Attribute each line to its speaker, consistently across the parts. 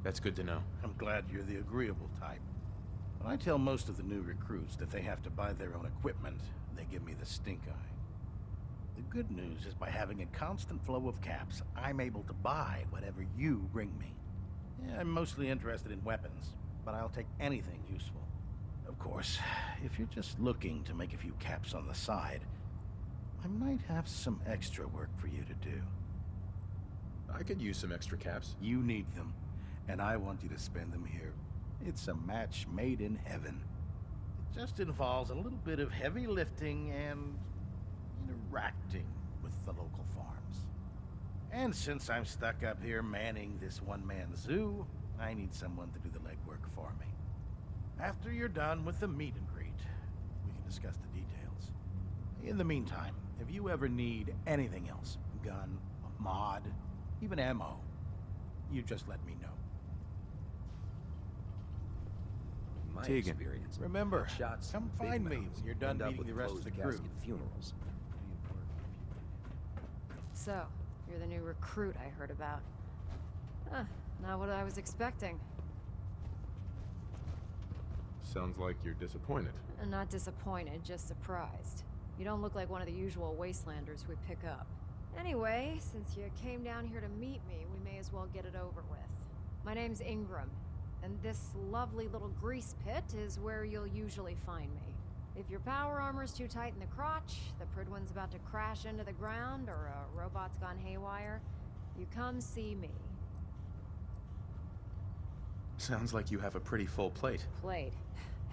Speaker 1: That's good to know.
Speaker 2: I'm glad you're the agreeable type. When I tell most of the new recruits that they have to buy their own equipment, they give me the stink eye. The good news is by having a constant flow of caps, I'm able to buy whatever you bring me. Yeah, I'm mostly interested in weapons, but I'll take anything useful. Of course, if you're just looking to make a few caps on the side, I might have some extra work for you to do.
Speaker 1: I could use some extra caps.
Speaker 2: You need them, and I want you to spend them here. It's a match made in heaven. It just involves a little bit of heavy lifting and interacting with the local farms. And since I'm stuck up here manning this one-man zoo, I need someone to do the legwork for me. After you're done with the meet and greet, we can discuss the details. In the meantime, if you ever need anything else, gun, a mod, even ammo, you just let me know.
Speaker 3: My
Speaker 1: Tegan,
Speaker 3: experience.
Speaker 2: Remember,
Speaker 3: Shots,
Speaker 2: come
Speaker 3: big
Speaker 2: find me
Speaker 3: mouths,
Speaker 2: when you're done
Speaker 3: end up
Speaker 2: meeting
Speaker 3: with
Speaker 2: the rest of the
Speaker 3: closed
Speaker 2: crew.
Speaker 3: casket funerals.
Speaker 4: So, you're the new recruit I heard about. Huh, not what I was expecting.
Speaker 1: Sounds like you're disappointed.
Speaker 4: I'm not disappointed, just surprised. You don't look like one of the usual wastelanders we pick up. Anyway, since you came down here to meet me, we may as well get it over with. My name's Ingram, and this lovely little grease pit is where you'll usually find me. If your power armor's too tight in the crotch, the Pridwin's about to crash into the ground, or a robot's gone haywire, you come see me.
Speaker 1: Sounds like you have a pretty full plate.
Speaker 4: Plate.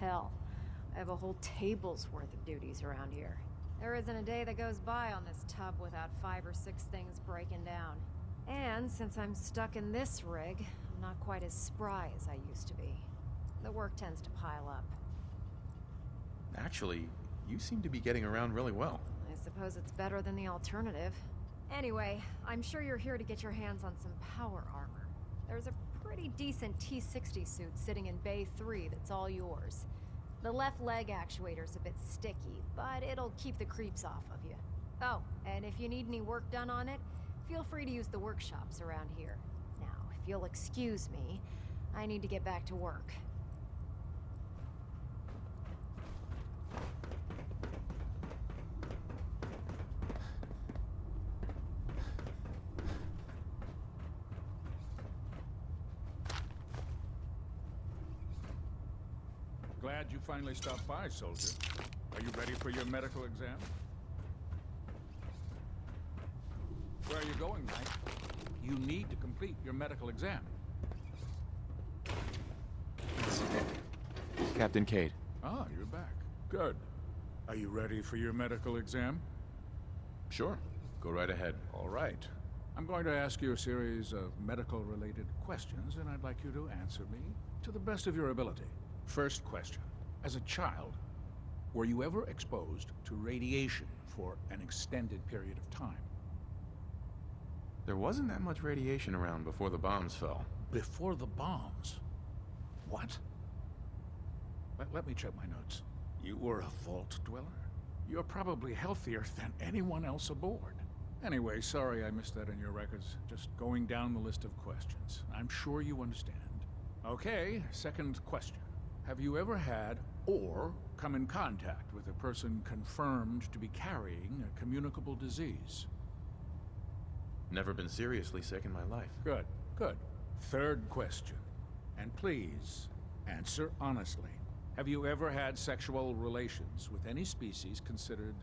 Speaker 4: Hell, I have a whole table's worth of duties around here. There isn't a day that goes by on this tub without 5 or 6 things breaking down. And since I'm stuck in this rig, I'm not quite as spry as I used to be. The work tends to pile up.
Speaker 1: Actually, you seem to be getting around really well.
Speaker 4: I suppose it's better than the alternative. Anyway, I'm sure you're here to get your hands on some power armor. There's a pretty decent T-60 suit sitting in Bay 3 that's all yours. The left leg actuator's a bit sticky, but it'll keep the creeps off of you. Oh, and if you need any work done on it, feel free to use the workshops around here. Now, if you'll excuse me, I need to get back to work.
Speaker 5: Glad you finally stopped by, soldier. Are you ready for your medical exam? Where are you going, Mike? You need to complete your medical exam.
Speaker 1: Captain Cade.
Speaker 5: Ah, you're back. Good. Are you ready for your medical exam?
Speaker 1: Sure. Go right ahead.
Speaker 5: All right. I'm going to ask you a series of medical-related questions, and I'd like you to answer me to the best of your ability. First question. As a child, were you ever exposed to radiation for an extended period of time?
Speaker 1: There wasn't that much radiation around before the bombs fell.
Speaker 5: Before the bombs? What? Let me check my notes. You were a vault dweller? You're probably healthier than anyone else aboard. Anyway, sorry I missed that in your records. Just going down the list of questions. I'm sure you understand. Okay, second question. Have you ever had or come in contact with a person confirmed to be carrying a communicable disease?
Speaker 1: Never been seriously sick in my life.
Speaker 5: Good, good. Third question. And please, answer honestly. Have you ever had sexual relations with any species considered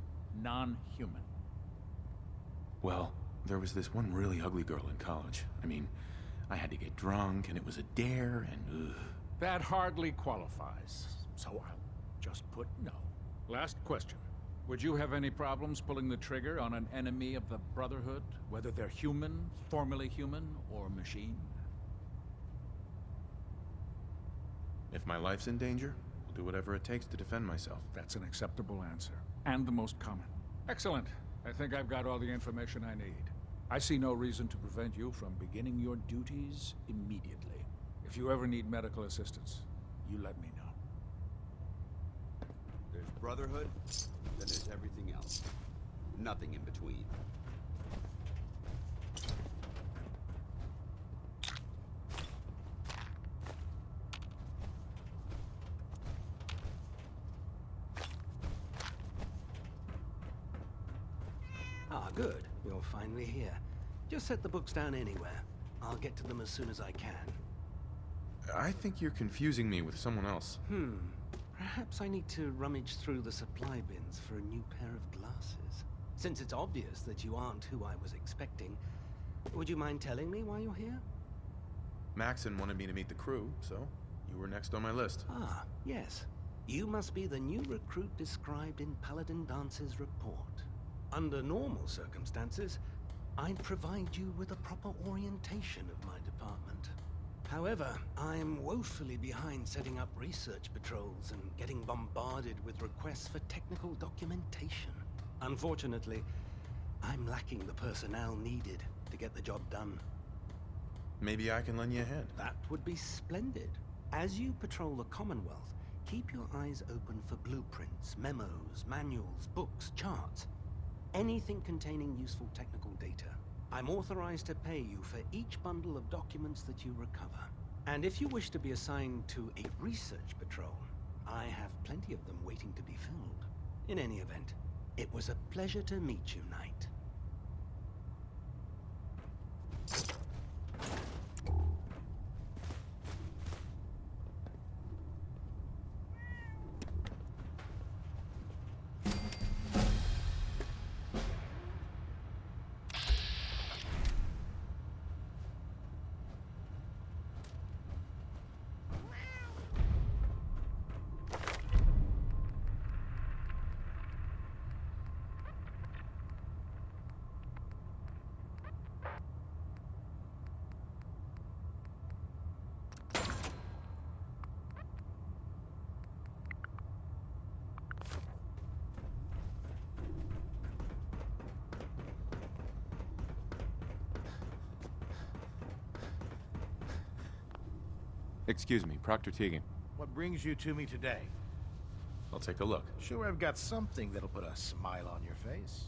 Speaker 5: non-human?
Speaker 1: Well, there was this one really ugly girl in college. I mean, I had to get drunk, and it was a dare, and ugh.
Speaker 5: That hardly qualifies, so I'll just put no. Last question. Would you have any problems pulling the trigger on an enemy of the Brotherhood, whether they're human, formerly human, or machine?
Speaker 1: If my life's in danger, I'll do whatever it takes to defend myself.
Speaker 5: That's an acceptable answer, and the most common. Excellent. I think I've got all the information I need. I see no reason to prevent you from beginning your duties immediately. If you ever need medical assistance, you let me know.
Speaker 6: There's Brotherhood, then there's everything else. Nothing in between.
Speaker 7: Ah, good. You're finally here. Just set the books down anywhere. I'll get to them as soon as I can.
Speaker 1: I think you're confusing me with someone else.
Speaker 7: Perhaps I need to rummage through the supply bins for a new pair of glasses. Since it's obvious that you aren't who I was expecting, would you mind telling me why you're here?
Speaker 1: Maxon wanted me to meet the crew, so you were next on my list.
Speaker 7: Ah, yes. You must be the new recruit described in Paladin Dance's report. Under normal circumstances, I'd provide you with a proper orientation of my department. However, I'm woefully behind setting up research patrols and getting bombarded with requests for technical documentation. Unfortunately, I'm lacking the personnel needed to get the job done.
Speaker 1: Maybe I can lend you a hand.
Speaker 7: That would be splendid. As you patrol the Commonwealth, keep your eyes open for blueprints, memos, manuals, books, charts. Anything containing useful technical data. I'm authorized to pay you for each bundle of documents that you recover. And if you wish to be assigned to a research patrol, I have plenty of them waiting to be filled. In any event, it was a pleasure to meet you, Knight.
Speaker 1: Excuse me, Proctor Teagan.
Speaker 2: What brings you to me today?
Speaker 1: I'll take a look.
Speaker 2: Sure, I've got something that'll put a smile on your face.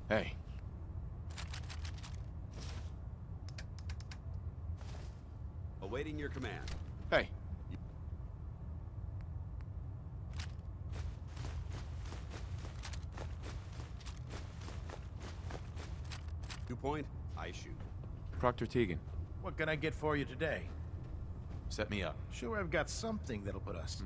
Speaker 1: Hey.
Speaker 6: Awaiting your command.
Speaker 1: Hey.
Speaker 6: You point, I shoot.
Speaker 1: Proctor Teagan,
Speaker 2: What can I get for you today?
Speaker 1: set me up.
Speaker 2: Sure, I've got something that'll put us...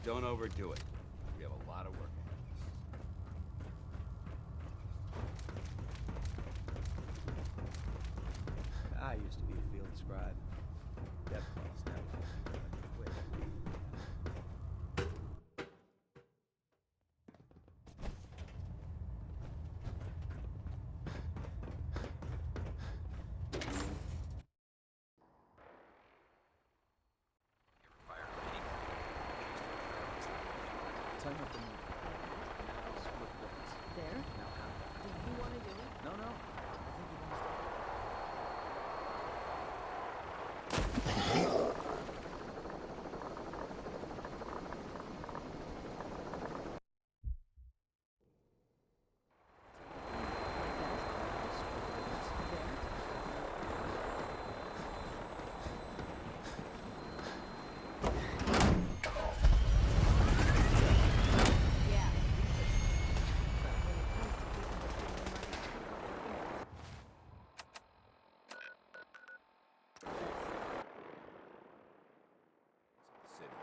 Speaker 6: Don't overdo it. We have a lot of work ahead of us.
Speaker 3: I used to be a field scribe. Death calls now. Wait. Time up the moon. Now, split the difference.
Speaker 4: There?
Speaker 3: Now how?
Speaker 4: Do you want to do it?
Speaker 3: No, no. I think you're gonna stop.
Speaker 4: Yeah. But when it comes to people with money,
Speaker 6: City.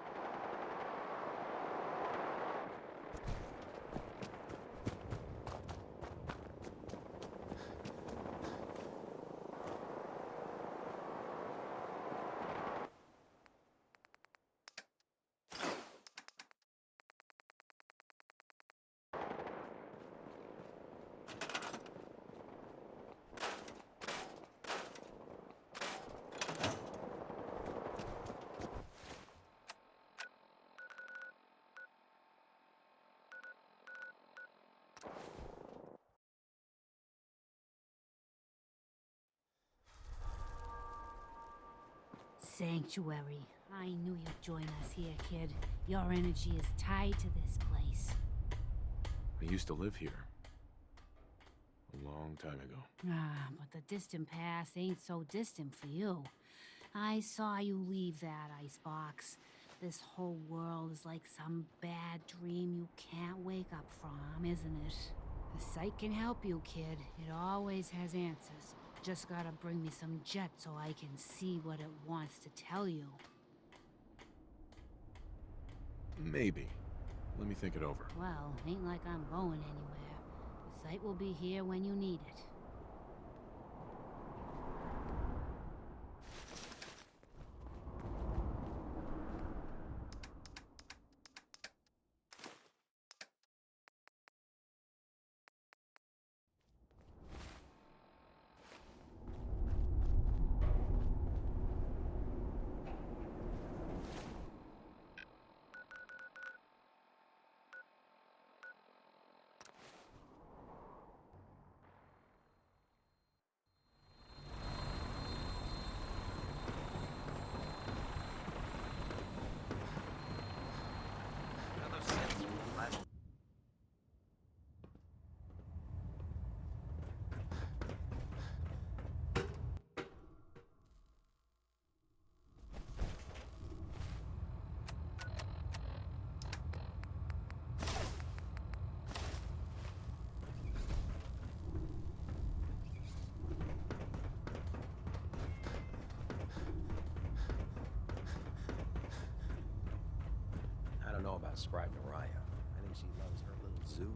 Speaker 8: Sanctuary. I knew you'd join us here, kid. Your energy is tied to this place.
Speaker 1: I used to live here. A long time ago.
Speaker 8: Ah, but the distant past ain't so distant for you. I saw you leave that icebox. This whole world is like some bad dream you can't wake up from, isn't it? The sight can help you, kid. It always has answers. Just gotta bring me some jet so I can see what it wants to tell you.
Speaker 1: Maybe. Let me think it over.
Speaker 8: Well, ain't like I'm going anywhere. The site will be here when you need it.
Speaker 3: I don't know about Scribe Naraya. I think she loves her little zoo.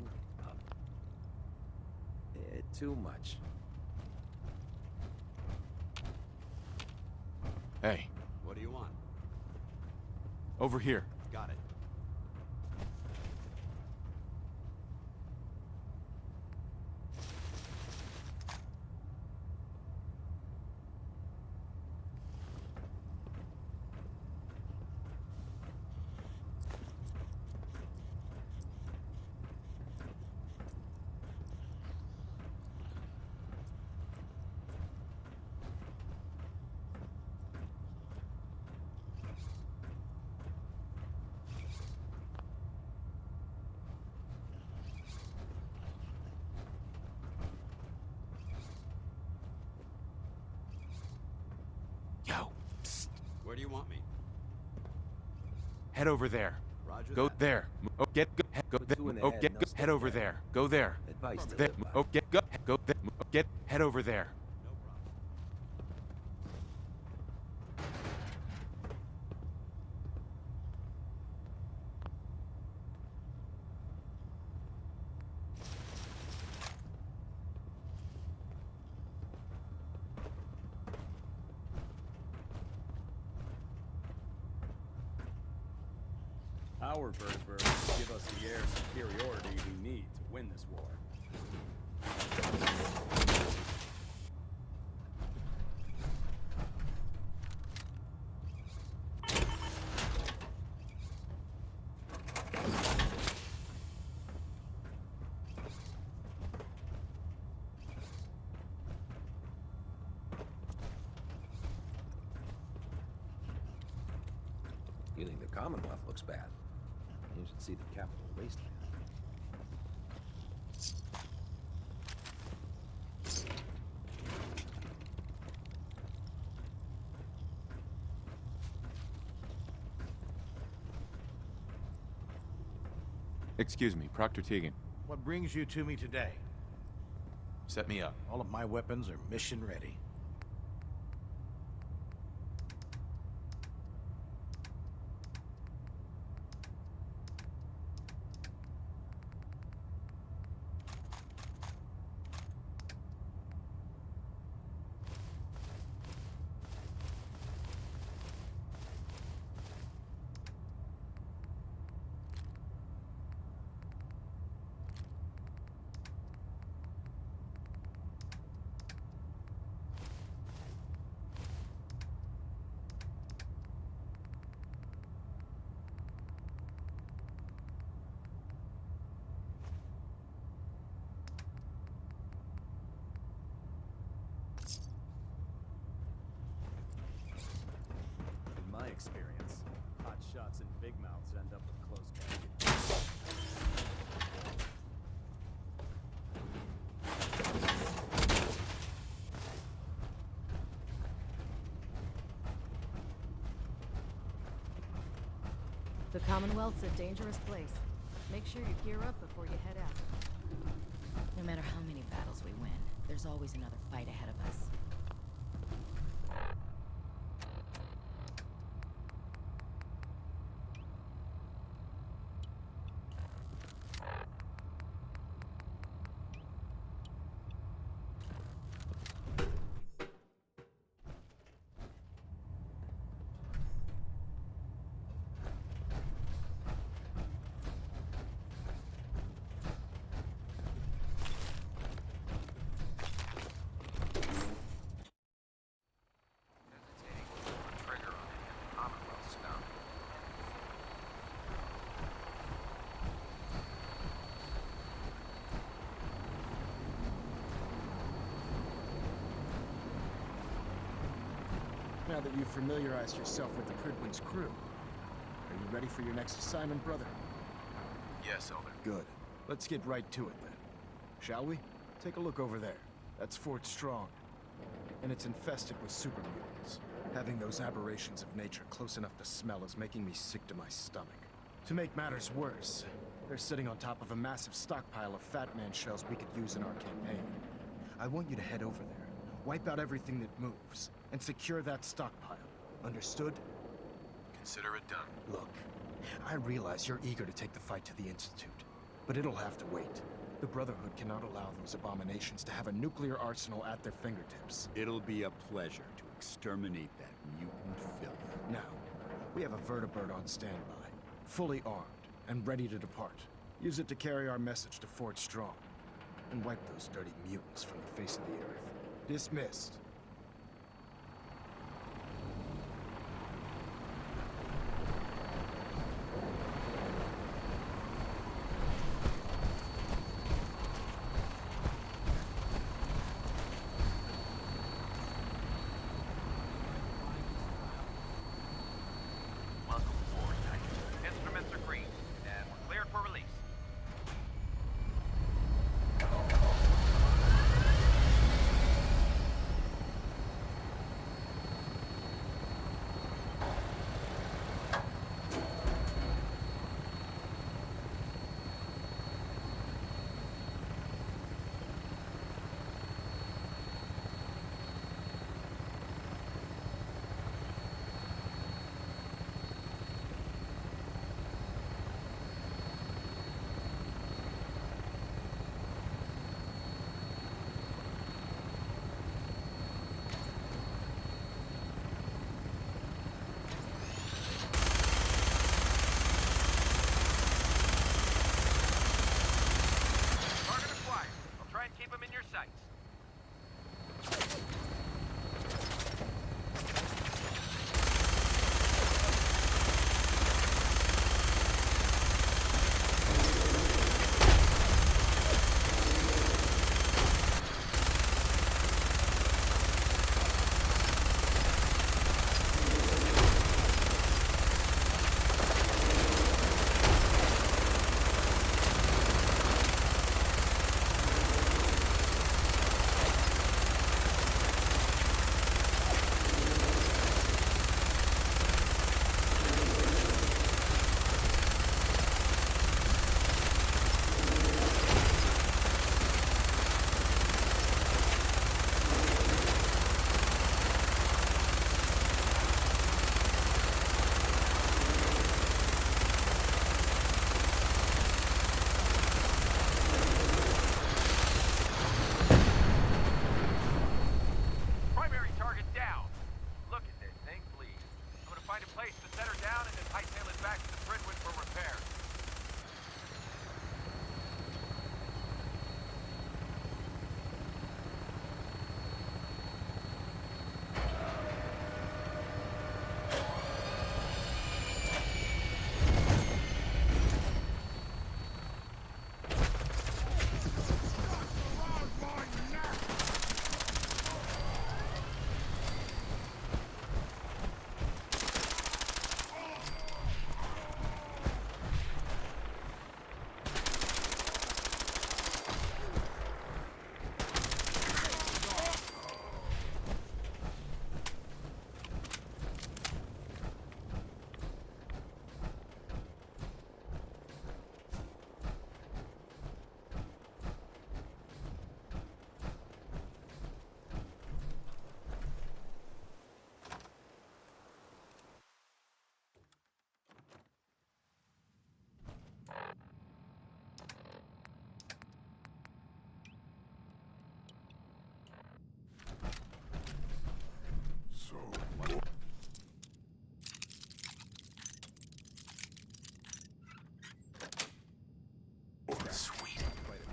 Speaker 3: Too much.
Speaker 1: Hey,
Speaker 6: What do you want?
Speaker 1: over here.
Speaker 6: Got it.
Speaker 1: Yo, psst.
Speaker 6: Where do you want me?
Speaker 1: Head over there.
Speaker 6: Roger
Speaker 1: Go
Speaker 6: that.
Speaker 1: there. Oh, get go. Go
Speaker 3: Put
Speaker 1: there.
Speaker 3: two in the
Speaker 1: Oh,
Speaker 3: head,
Speaker 1: get
Speaker 3: no
Speaker 1: go.
Speaker 3: step
Speaker 1: Head over
Speaker 3: back.
Speaker 1: there. Go there.
Speaker 3: Advice to
Speaker 1: There.
Speaker 3: live by.
Speaker 1: Oh, get go. Go there. Get head over there.
Speaker 6: No problem.
Speaker 9: our vertebrates to give us the air superiority we need to win this war.
Speaker 3: You think the Commonwealth looks bad? You should see the capital wasteland.
Speaker 1: Excuse me, Proctor Teagan.
Speaker 2: What brings you to me today?
Speaker 1: Set me up.
Speaker 2: All of my weapons are mission ready.
Speaker 9: In my experience, hot shots and big mouths end up with close caskets.
Speaker 10: The Commonwealth's a dangerous place. Make sure you gear up before you head out.
Speaker 11: No matter how many battles we win, there's always another fight ahead of us.
Speaker 12: Now that you've familiarized yourself with the Cridwin's crew, are you ready for your next assignment, brother?
Speaker 1: Yes, Elder.
Speaker 12: Good. Let's get right to it then. Shall we? Take a look over there. That's Fort Strong. And it's infested with super mutants. Having those aberrations of nature close enough to smell is making me sick to my stomach. To make matters worse, they're sitting on top of a massive stockpile of Fat Man shells we could use in our campaign. I want you to head over there, wipe out everything that moves, and secure that stockpile. Understood?
Speaker 1: Consider it done.
Speaker 12: Look, I realize you're eager to take the fight to the Institute, but it'll have to wait. The Brotherhood cannot allow those abominations to have a nuclear arsenal at their fingertips.
Speaker 6: It'll be a pleasure to exterminate that mutant filth.
Speaker 12: Now, we have a vertibird on standby, fully armed and ready to depart. Use it to carry our message to Fort Strong, and wipe those dirty mutants from the face of the earth. Dismissed.
Speaker 13: Welcome aboard, Titan. Instruments are green, and we're cleared for release.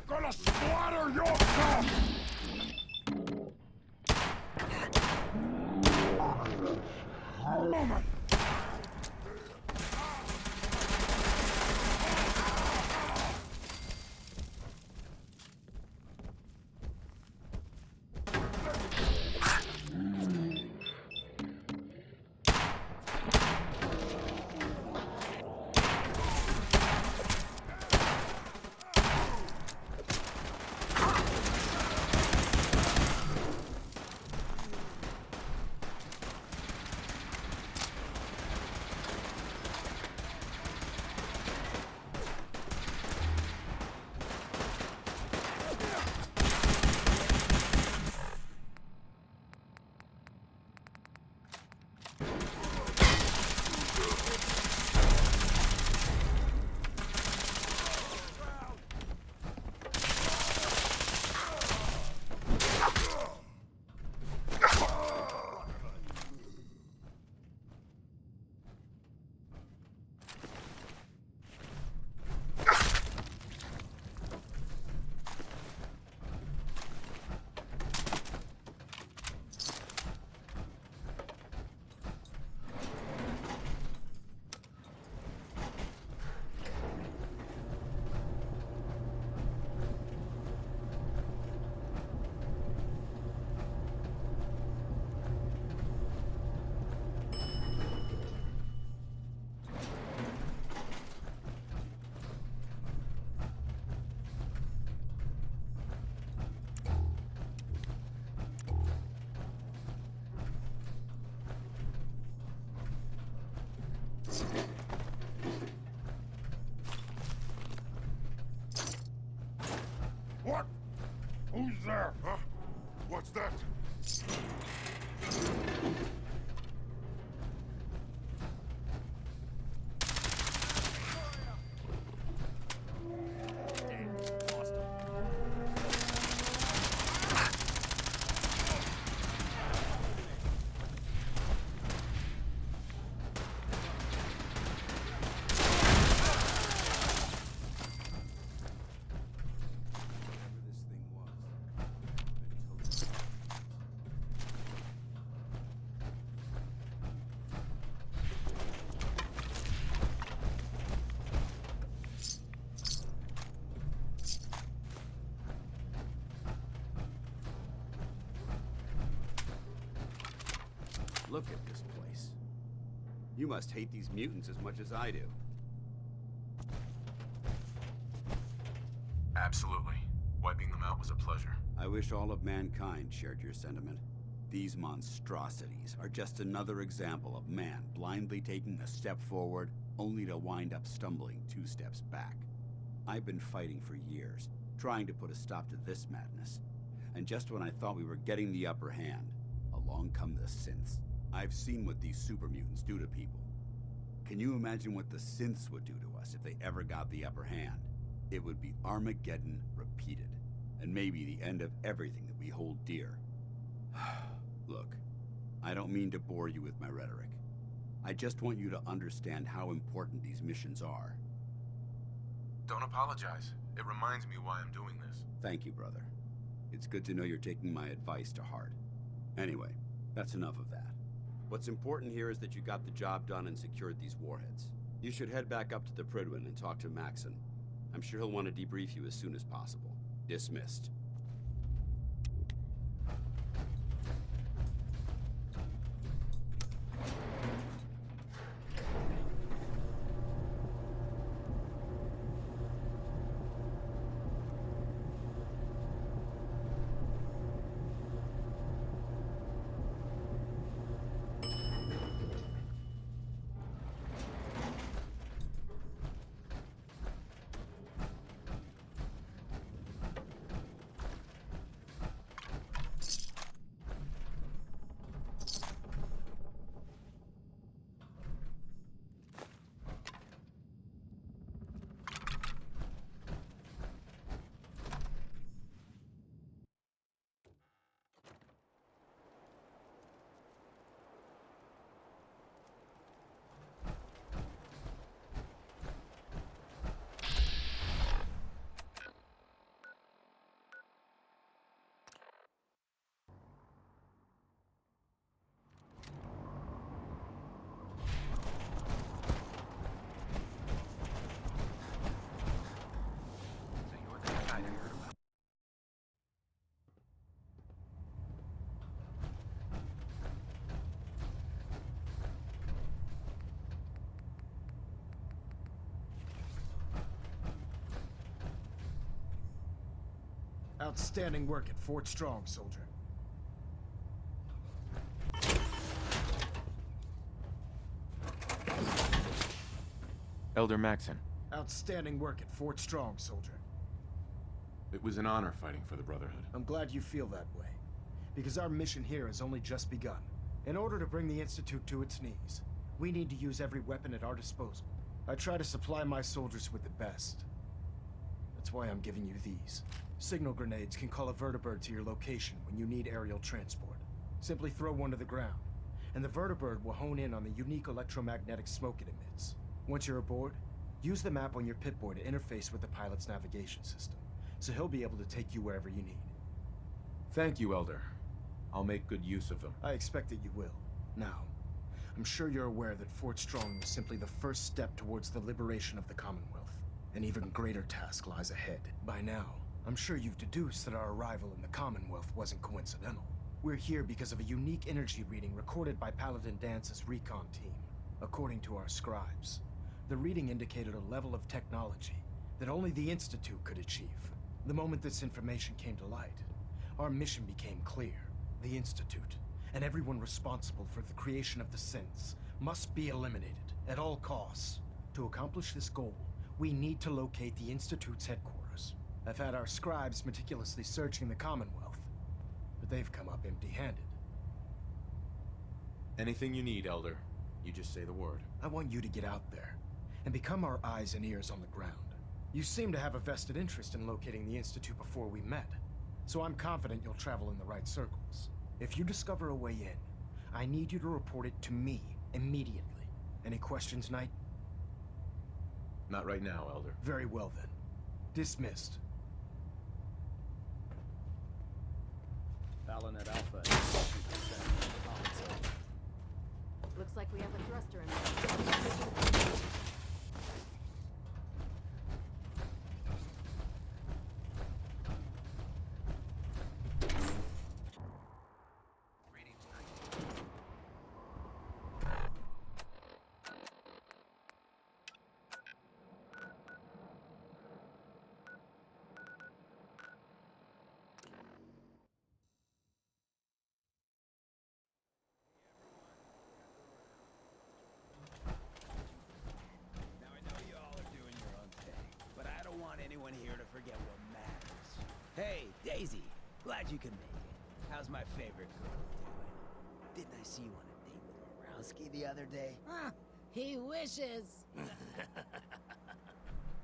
Speaker 5: gonna splatter your gun! Moment!
Speaker 14: What? Who's there? Huh? What's that?
Speaker 6: Look at this place. You must hate these mutants as much as I do.
Speaker 1: Absolutely. Wiping them out was a pleasure.
Speaker 6: I wish all of mankind shared your sentiment. These monstrosities are just another example of man blindly taking a step forward, only to wind up stumbling 2 steps back. I've been fighting for years, trying to put a stop to this madness. And just when I thought we were getting the upper hand, along come the synths. I've seen what these super mutants do to people. Can you imagine what the synths would do to us if they ever got the upper hand? It would be Armageddon repeated, and maybe the end of everything that we hold dear. Look, I don't mean to bore you with my rhetoric. I just want you to understand how important these missions are.
Speaker 1: Don't apologize. It reminds me why I'm doing this.
Speaker 6: Thank you, brother. It's good to know you're taking my advice to heart. Anyway, that's enough of that. What's important here is that you got the job done and secured these warheads. You should head back up to the Prydwen and talk to Maxon. I'm sure he'll want to debrief you as soon as possible. Dismissed.
Speaker 12: Outstanding work at Fort Strong, soldier.
Speaker 1: Elder Maxon.
Speaker 12: Outstanding work at Fort Strong, soldier.
Speaker 1: It was an honor fighting for the Brotherhood.
Speaker 12: I'm glad you feel that way, because our mission here has only just begun. In order to bring the Institute to its knees, we need to use every weapon at our disposal. I try to supply my soldiers with the best. That's why I'm giving you these. Signal grenades can call a vertibird to your location when you need aerial transport. Simply throw one to the ground, and the vertibird will hone in on the unique electromagnetic smoke it emits. Once you're aboard, use the map on your Pip-Boy to interface with the pilot's navigation system, so he'll be able to take you wherever you need.
Speaker 1: Thank you, Elder. I'll make good use of them.
Speaker 12: I expect that you will. Now, I'm sure you're aware that Fort Strong was simply the first step towards the liberation of the Commonwealth. An even greater task lies ahead. By now, I'm sure you've deduced that our arrival in the Commonwealth wasn't coincidental. We're here because of a unique energy reading recorded by Paladin Dance's recon team. According to our scribes, the reading indicated a level of technology that only the Institute could achieve. The moment this information came to light, our mission became clear. The Institute, and everyone responsible for the creation of the synths, must be eliminated at all costs. To accomplish this goal, we need to locate the Institute's headquarters. I've had our scribes meticulously searching the Commonwealth, but they've come up empty-handed.
Speaker 1: Anything you need, Elder. You just say the word.
Speaker 12: I want you to get out there and become our eyes and ears on the ground. You seem to have a vested interest in locating the Institute before we met, so I'm confident you'll travel in the right circles. If you discover a way in, I need you to report it to me immediately. Any questions, Knight?
Speaker 1: Not right now, Elder.
Speaker 12: Very well then. Dismissed.
Speaker 9: Balinette Alpha.
Speaker 10: Looks like we have a thruster in there.
Speaker 3: Hey, Daisy. Glad you could make it. How's my favorite girl doing? Didn't I see you on a date with Morowski the other day?
Speaker 11: Huh, he wishes.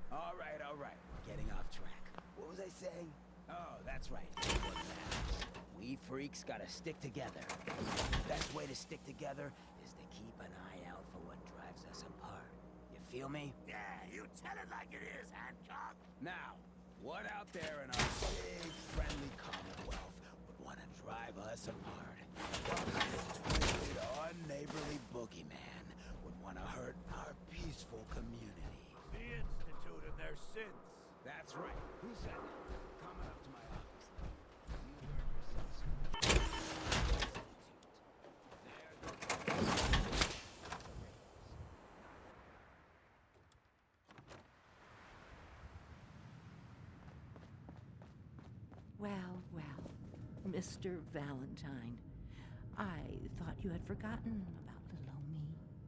Speaker 3: All right. We're getting off track. What was I saying? Oh, that's right. What matters. We freaks gotta stick together. The best way to stick together is to keep an eye out for what drives us apart. You feel me?
Speaker 2: Yeah, you tell it like it is, Hancock.
Speaker 3: Now, what out there in our big, friendly Commonwealth would want to drive us apart? What kind of twisted, unneighborly boogeyman would want to hurt our peaceful community?
Speaker 2: The Institute and their synths.
Speaker 3: That's right. Who said that? Coming up to my office. You heard yourself, sir.
Speaker 15: Well, Mr. Valentine. I thought you had forgotten about little old me.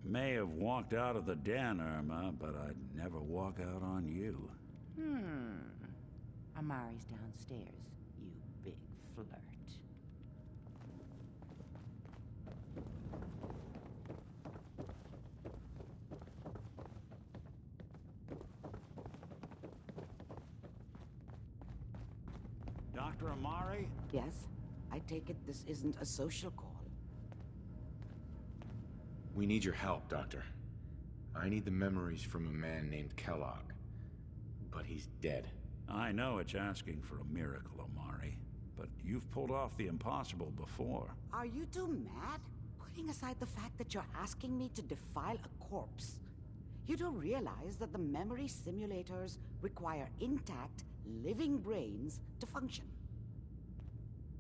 Speaker 16: May have walked out of the den, Irma, but I'd never walk out on you.
Speaker 15: Amari's downstairs, you big flirt.
Speaker 16: Dr. Amari?
Speaker 15: Yes? I take it this isn't a social call.
Speaker 1: We need your help, Doctor. I need the memories from a man named Kellogg. But he's dead.
Speaker 16: I know it's asking for a miracle, Amari, but you've pulled off the impossible before.
Speaker 15: Are you two mad? Putting aside the fact that you're asking me to defile a corpse, you don't realize that the memory simulators require intact, living brains to function.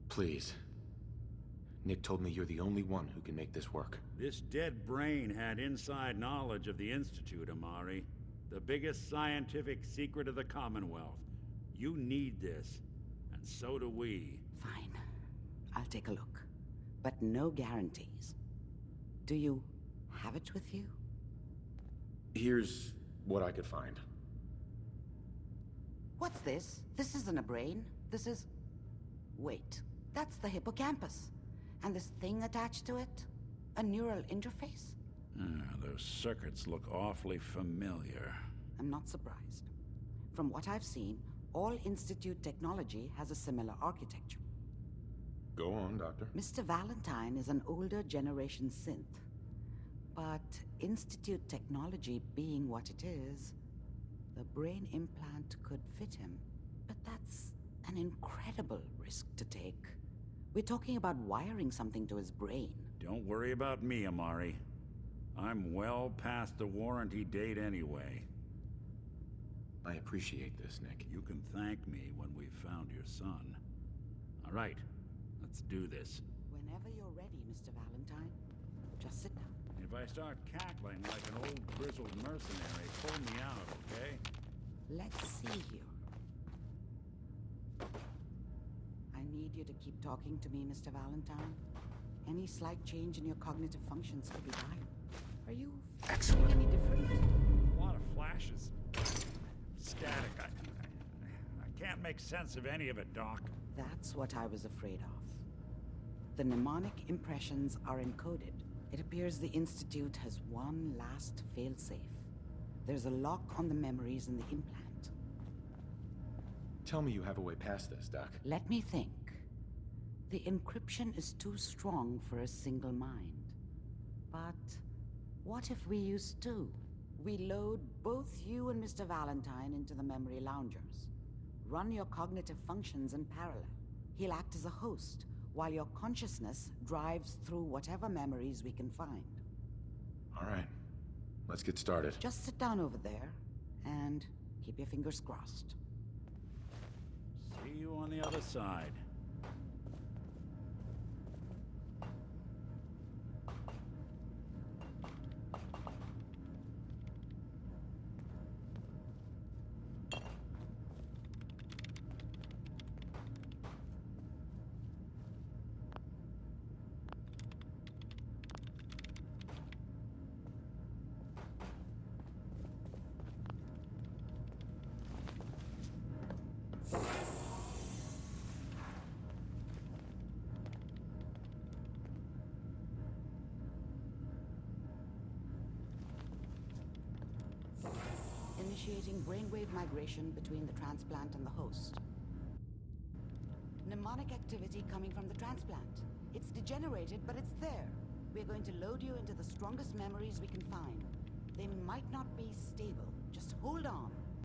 Speaker 1: Please. Nick told me you're the only one who can make this work.
Speaker 16: This dead brain had inside knowledge of the Institute, Amari. The biggest scientific secret of the Commonwealth. You need this, and so do we.
Speaker 15: Fine. I'll take a look. But no guarantees. Do you have it with you?
Speaker 1: Here's what I could find.
Speaker 15: What's this? This isn't a brain. This is... Wait. That's the hippocampus. And this thing attached to it? A neural interface?
Speaker 16: Those circuits look awfully familiar.
Speaker 15: I'm not surprised. From what I've seen, all Institute technology has a similar architecture.
Speaker 1: Go on, Doctor.
Speaker 15: Mr. Valentine is an older generation synth. But Institute technology being what it is, the brain implant could fit him. But that's an incredible risk to take. We're talking about wiring something to his brain.
Speaker 16: Don't worry about me, Amari. I'm well past the warranty date anyway.
Speaker 1: I appreciate this, Nick.
Speaker 16: You can thank me when we've found your son. All right, let's do this.
Speaker 15: Whenever you're ready, Mr. Valentine. Just sit down.
Speaker 16: If I start cackling like an old grizzled mercenary, pull me out, okay?
Speaker 15: Let's see here. I need you to keep talking to me, Mr. Valentine. Any slight change in your cognitive functions could be dire. Are you
Speaker 1: excellent?
Speaker 15: Any different?
Speaker 16: A lot of flashes. Static. I can't make sense of any of it, Doc.
Speaker 15: That's what I was afraid of. The mnemonic impressions are encoded. It appears the Institute has one last failsafe. There's a lock on the memories in the implant.
Speaker 1: Tell me you have a way past this, Doc.
Speaker 15: Let me think. The encryption is too strong for a single mind. But what if we use two? We load both you and Mr. Valentine into the memory loungers. Run your cognitive functions in parallel. He'll act as a host, while your consciousness drives through whatever memories we can find.
Speaker 1: All right. Let's get started.
Speaker 15: Just sit down over there, and keep your fingers crossed.
Speaker 16: See you on the other side.
Speaker 15: Initiating brainwave migration between the transplant and the host. Mnemonic activity coming from the transplant. It's degenerated, but it's there. We're going to load you into the strongest memories we can find. They might not be stable. Just hold on.